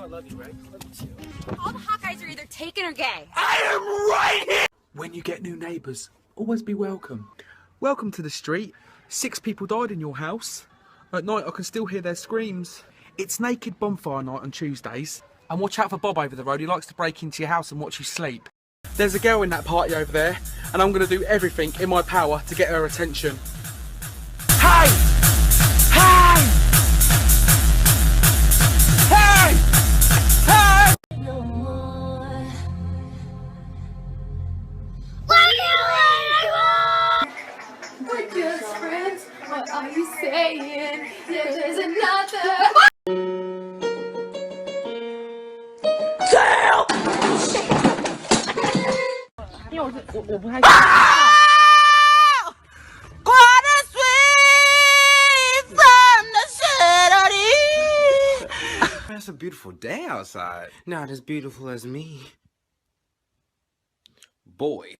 know I love you, right? I love you too. All the hot guys are either taken or gay. I am right here! When you get new neighbours, always be welcome. Welcome to the street. 6 people died in your house. At night, I can still hear their screams. It's naked bonfire night on Tuesdays. And watch out for Bob over the road. He likes to break into your house and watch you sleep. There's a girl in that party over there, and I'm going to do everything in my power to get her attention. Hey! Hey! Hey! Hey! No more. We're just friends. What are you saying? There's another. Damn! 因为我不太。It's a beautiful day outside. Not as beautiful as me. Boy.